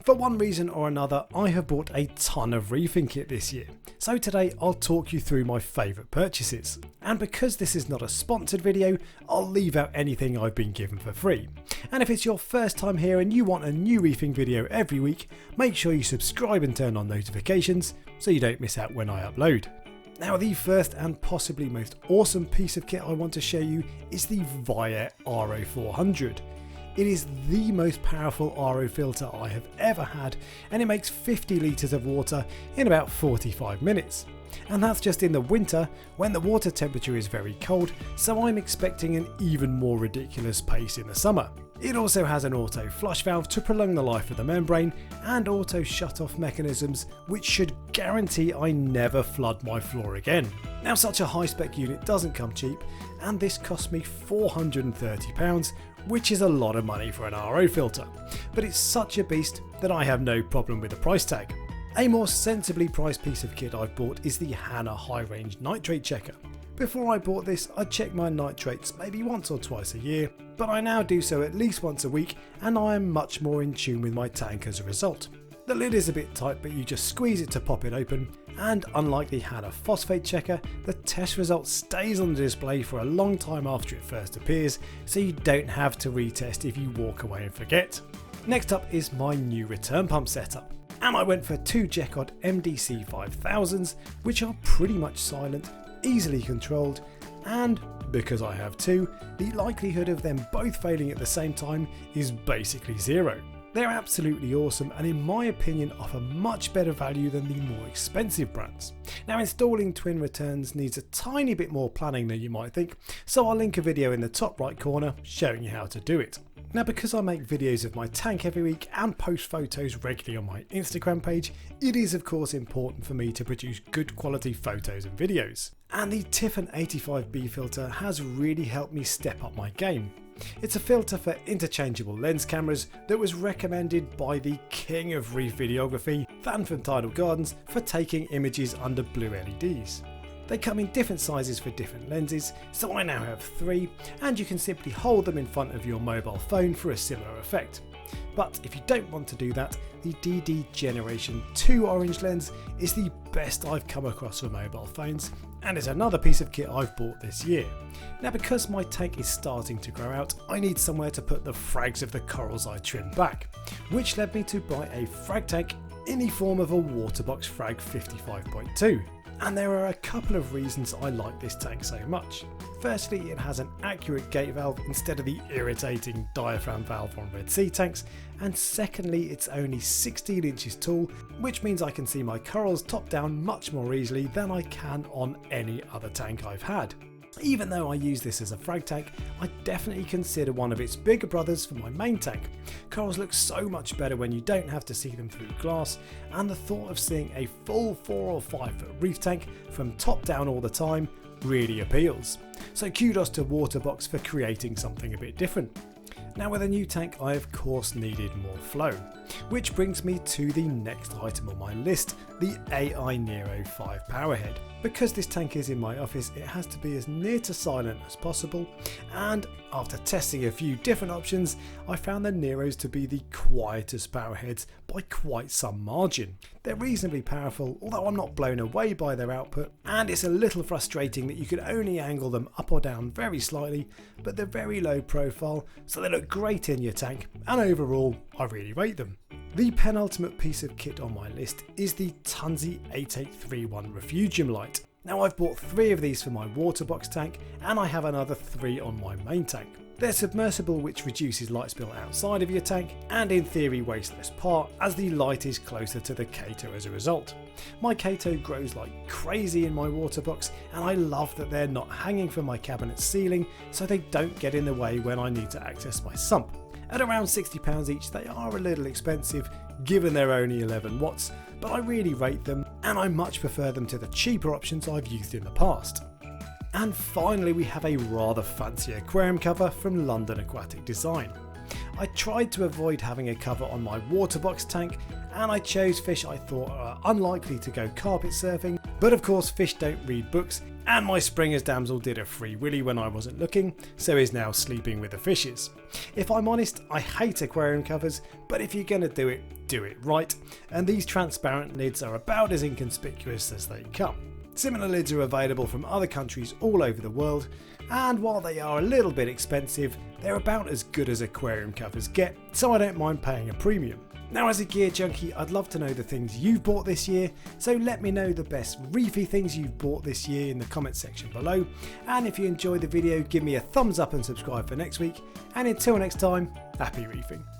For one reason or another, I have bought a ton of reefing kit this year, so today I'll talk you through my favourite purchases. And because this is not a sponsored video, I'll leave out anything I've been given for free. And if it's your first time here and you want a new reefing video every week, make sure you subscribe and turn on notifications so you don't miss out when I upload. Now, the first and possibly most awesome piece of kit I want to show you is the Vyair RO400. It is the most powerful RO filter I have ever had, and it makes 50 litres of water in about 45 minutes. And that's just in the winter when the water temperature is very cold, so I'm expecting an even more ridiculous pace in the summer. It also has an auto flush valve to prolong the life of the membrane and auto shut off mechanisms which should guarantee I never flood my floor again. Now, such a high spec unit doesn't come cheap, and this cost me £430, which is a lot of money for an RO filter, but it's such a beast that I have no problem with the price tag. A more sensibly priced piece of kit I've bought is the Hanna HR Nitrate checker. Before I bought this, I checked my nitrates maybe once or twice a year, but I now do so at least once a week, and I am much more in tune with my tank as a result. The lid is a bit tight, but you just squeeze it to pop it open, and unlike the Hanna phosphate checker, the test result stays on the display for a long time after it first appears, so you don't have to retest if you walk away and forget. Next up is my new return pump setup, and I went for two Jecod MDC5000s, which are pretty much silent, easily controlled, and because I have two, the likelihood of them both failing at the same time is basically zero. They're absolutely awesome, and in my opinion offer much better value than the more expensive brands. Now, installing twin returns needs a tiny bit more planning than you might think, so I'll link a video in the top right corner showing you how to do it. Now, because I make videos of my tank every week and post photos regularly on my Instagram page, it is of course important for me to produce good quality photos and videos. And the Tiffen 85B filter has really helped me step up my game. It's a filter for interchangeable lens cameras that was recommended by the king of reef videography, Van from Tidal Gardens, for taking images under blue LEDs. They come in different sizes for different lenses, so I now have three, and you can simply hold them in front of your mobile phone for a similar effect. But if you don't want to do that, the DD Generation 2 orange lens is the best I've come across for mobile phones, and is another piece of kit I've bought this year. Now, because my tank is starting to grow out, I need somewhere to put the frags of the corals I trimmed back, which led me to buy a frag tank in the form of a Waterbox Frag 55.2. And there are a couple of reasons I like this tank so much. Firstly, it has an accurate gate valve instead of the irritating diaphragm valve on Red Sea tanks, and secondly, it's only 16 inches tall, which means I can see my corals top down much more easily than I can on any other tank I've had. Even though I use this as a frag tank, I definitely consider one of its bigger brothers for my main tank. Corals look so much better when you don't have to see them through glass, and the thought of seeing a full 4 or 5 foot reef tank from top down all the time really appeals. So kudos to Waterbox for creating something a bit different. Now, with a new tank, I of course needed more flow, which brings me to the next item on my list, the AI Nero 5 powerhead. Because this tank is in my office, it has to be as near to silent as possible, and after testing a few different options, I found the Neros to be the quietest powerheads by quite some margin. They're reasonably powerful, although I'm not blown away by their output, and it's a little frustrating that you can only angle them up or down very slightly, but they're very low profile, so they look great in your tank, and overall I really rate them. The penultimate piece of kit on my list is the Tunze 8831 Refugium light. Now, I've bought 3 of these for my Waterbox tank, and I have another 3 on my main tank. They're submersible, which reduces light spill outside of your tank, and in theory wastes less power as the light is closer to the Cato as a result. My Cato grows like crazy in my Waterbox, and I love that they're not hanging from my cabinet ceiling, so they don't get in the way when I need to access my sump. At around £60 each, they are a little expensive given they're only 11 watts, but I really rate them, and I much prefer them to the cheaper options I've used in the past. And finally, we have a rather fancy aquarium cover from London Aquatic Design. I tried to avoid having a cover on my Waterbox tank, and I chose fish I thought are unlikely to go carpet surfing, but of course fish don't read books, And my Springer's damsel did a free willy when I wasn't looking, so is now sleeping with the fishes. If I'm honest, I hate aquarium covers, but if you're gonna do it right, and these transparent lids are about as inconspicuous as they come. Similar lids are available from other countries all over the world, and while they are a little bit expensive, they're about as good as aquarium covers get, so I don't mind paying a premium. Now, as a gear junkie, I'd love to know the things you've bought this year, so let me know the best reefy things you've bought this year in the comment section below. And if you enjoyed the video, give me a thumbs up and subscribe for next week. And until next time, happy reefing.